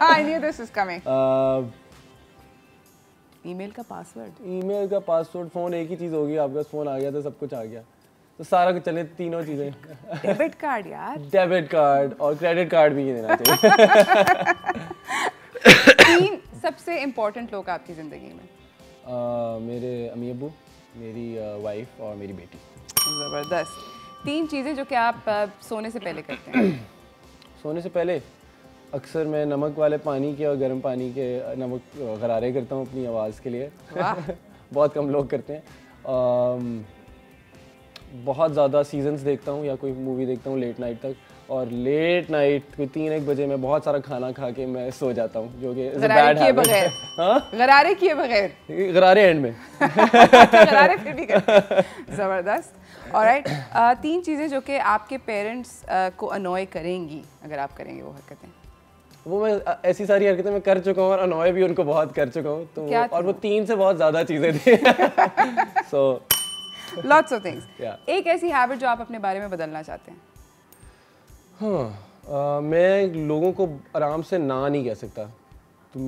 I knew this was coming. Email का पासवर्ड। ईमेल का पासवर्ड, फ़ोन एक ही चीज़ होगी, आपके पास फ़ोन आ गया तो सब कुछ आ गया, तो सारा कुछ चले, तीनों चीज़ें। डेबिट कार्ड यार। डेबिट कार्ड और क्रेडिट कार्ड भी देना चाहिए। 3 सबसे इम्पोर्टेंट लोग आपकी ज़िंदगी में। मेरे अम्मी अब्बू, मेरी वाइफ और मेरी बेटी। ज़बरदस्त। 3 चीज़ें जो कि आप सोने से पहले करते हैं। सोने से पहले अक्सर मैं नमक वाले पानी के और गर्म पानी के नमक गरारे करता हूँ अपनी आवाज़ के लिए। बहुत कम लोग करते हैं। बहुत ज़्यादा सीजन्स देखता हूँ या कोई मूवी देखता हूँ लेट नाइट तक, और लेट नाइट कोई 3-1 बजे मैं बहुत सारा खाना खा के मैं सो जाता हूँ, जो कि गरारे किए बगैर। हाँ, गरारे किए बगैर, गरारे एंड में गरारे फिर भी ज़बरदस्त। ऑलराइट, 3 चीज़ें जो कि आपके पेरेंट्स को अनॉय करेंगी अगर आप करेंगे वो हरकतें। वो मैं ऐसी सारी हरकतें मैं कर चुका हूँ और अनॉय भी उनको बहुत कर चुका हूँ, तो और वो 3 से बहुत ज़्यादा चीज़ें थी। So lots of things. एक ऐसी हैबिट जो आप अपने बारे में बदलना चाहते हैं? हाँ, मैं लोगों को आराम से ना नहीं कह सकता, तो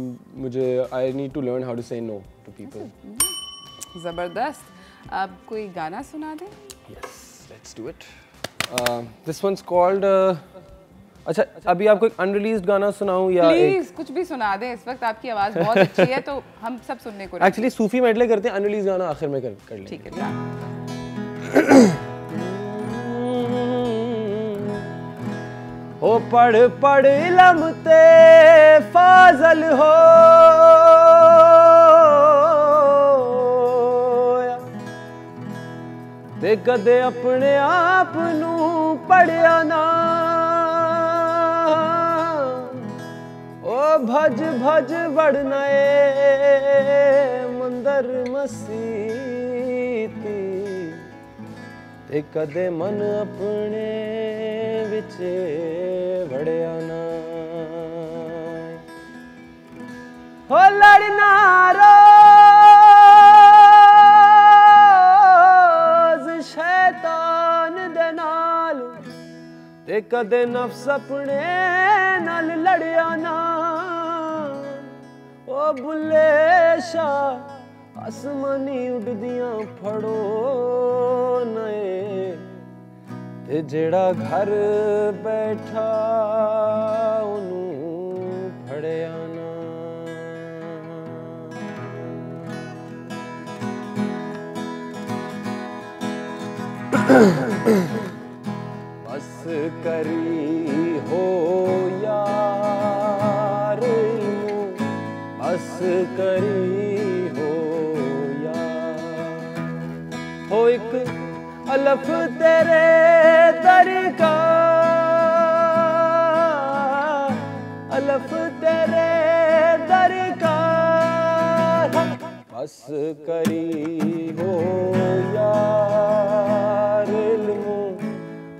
मुझे I need to learn how to say no to people. ज़बरदस्त। अब कोई गाना सुना दें? Yes, let's do it. This one's called, अच्छा अभी आपको एक अनरिलीज्ड गाना सुनाऊं या प्लीज कुछ भी सुना दें, इस वक्त आपकी आवाज़ बहुत अच्छी है तो हम सब सुनने को। एक्चुअली सूफी मेडले करते हैं, अनरिलीज्ड गाना आखिर में कर लेंगे। ठीक है। ओ पढ़ पढ़ इल्म ते फाजल हो, ते कदे अपने आप नू पढ़िया ना, ओ भज भज बढ़ना मंदर मसीती, ते कदे मन अपने विच वड़िया ना, हो लड़ना रोज शैतान दे नाल, ते कदे नफ्स अपने नाल लड़िया ना, ओ बुल्ले शाह आसमानी उड़दियां फड़ो नए, ते जेड़ा घर बैठा उनू फड़िया ना। बस करी हो यार, बस करी हो यार, हो एक अलफ तेरे दर का, अलफ तेरे दर का, बस करी हो यार इल्मो,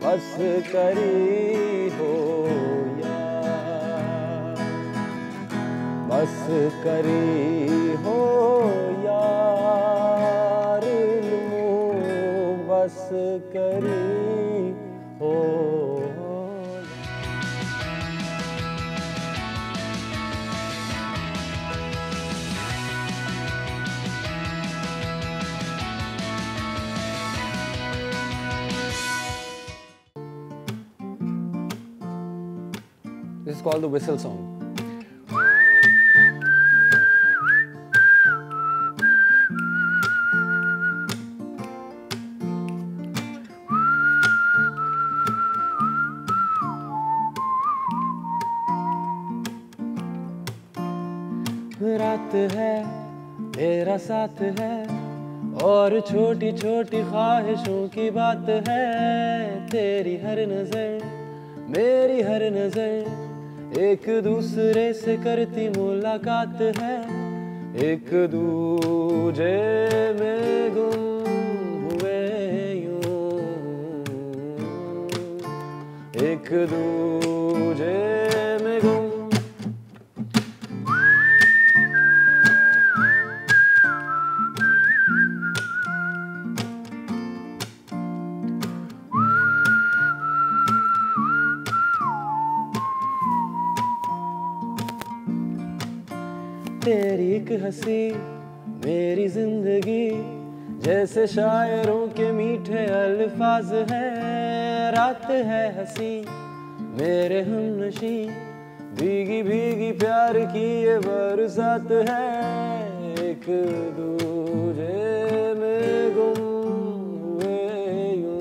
बस करी हो यार, बस करी हो यार इल्मो, बस करी हो। This is called the whistle song. रात है तेरा साथ है और छोटी छोटी ख्वाहिशों की बात है, तेरी हर नजर मेरी हर नजर एक दूसरे से करती मुलाकात है, एक दूजे में गुम हुए यूं, एक दूजे में गुम। तेरी एक हंसी मेरी जिंदगी जैसे शायरों के मीठे अल्फाज है, रात है हंसी मेरे हमनशी भीगी भीगी प्यार की ये बरसात है, एक दूजे में गुम हुए यूं,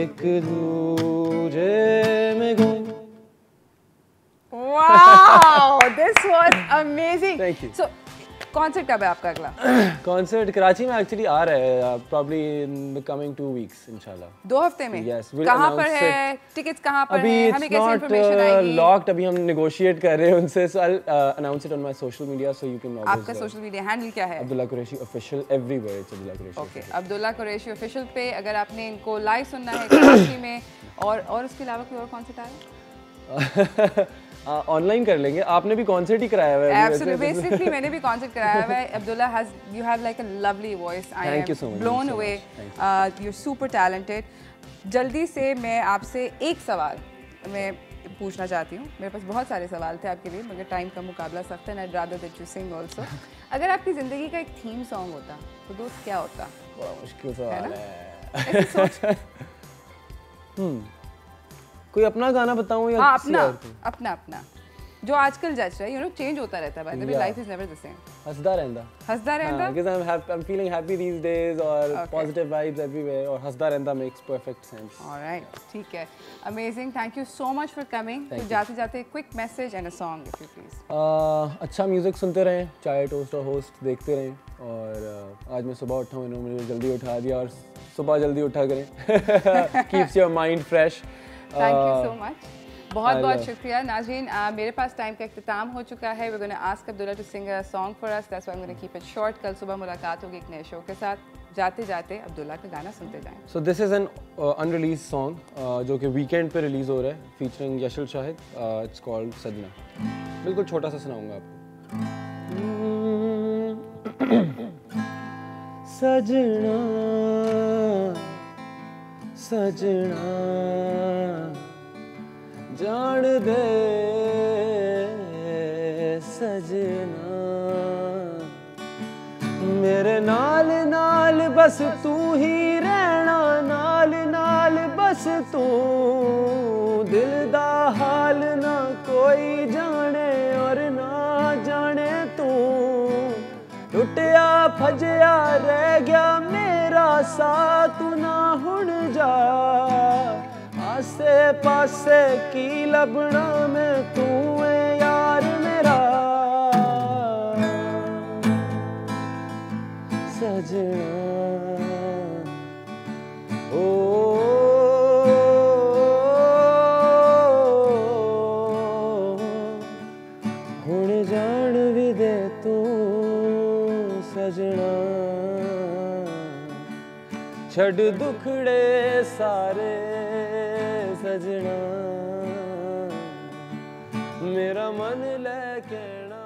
एक दूजे में गुम। Wow, this was amazing. Thank you. So, concert कब है आपका अगला? कॉन्सर्ट कराची में एक्चुअली आ रहा है, probably in the coming 2 weeks इंशाल्लाह। 2 हफ्ते में? Yes, we'll कहाँ पर announce है? टिकट्स कहाँ पर अभी हैं? हमें कैसे it's इन्फॉर्मेशन not आएगी? locked, अभी हम negotiate कर रहे हैं उनसे, so I'll announce it on my social media so you can always आपका सोशल मीडिया हैंडल क्या है? Abdullah Qureshi official everywhere, it's Abdullah Qureshi. Okay, Abdullah Qureshi official पे अगर आपने इनको लाइव सुनना है कराची में, और उसके अलावा कोई और कॉन्सर्ट आया? ऑनलाइन कर लेंगे, आपने भी कॉन्सर्ट ही कराया हुआ है। Absolutely, basically मैंने भी कॉन्सर्ट कराया हुआ है। Abdullah has you have like a lovely voice. I Thank you so am much. blown Thank you so away. much. You're super talented. जल्दी से मैं आपसे एक सवाल मैं पूछना चाहती हूँ। मेरे पास बहुत सारे सवाल थे आपके लिए, मगर टाइम का मुकाबला सख्त है, and I'd rather that you sing also. अगर आपकी ज़िंदगी का एक थीम सॉन्ग होता तो दोस्त क्या होता? बड़ा मुश्किल सवाल है। ऐसे सोच। कोई अपना गाना बताऊं या हाँ, किसी और को? अपना जो आजकल जज रहा है, चेंज होता रहता है, bye the way life is never the same. Hansda रहंदा because I'm feeling happy these days और positive vibes everywhere और हंसदा रहंदा makes perfect sense। ऑलराइट, ठीक है, amazing, thank you so much for coming. तो जाते जाते quick message and a song if you please. अच्छा म्यूजिक सुनते रहें, चाय टोस्ट और होस्ट देखते रहें, और आज मैं सुबह उठा हूँ, इन्होंने मुझे जल्दी उठा दिया, और सुबह जल्दी उठा करें। Keeps your mind fresh. Thank you so much, बहुत बहुत शुक्रिया। नाज़रीन, मेरे पास टाइम का इख्तिताम हो चुका है। we're going to ask Abdullah to sing a song for us, that's why I'm going to keep it short। कल सुबह मुलाकात होगी एक नए शो के साथ। जाते जाते अब्दुल्ला का गाना सुनते जाएं। So this is an unreleased song जो कि वीकेंड पे रिलीज हो रहा है, featuring Yashal Shahid. It's called सजना। बिल्कुल छोटा सा सुनाऊंगा आपको। सजना सजना जान दे सजना, मेरे नाल नाल बस तू ही रहना, नाल नाल बस तू, दिल दा हाल ना कोई जाने और ना जाने तू, टुटिया फजया रह गया मेरा साथ ना हुण जा, आसे पासे की लबना में तू है यार मेरा, सजना ओ हुण जान भी दे तू सजना, छड़ दुखड़े सारे सजना, मेरा मन लेके ना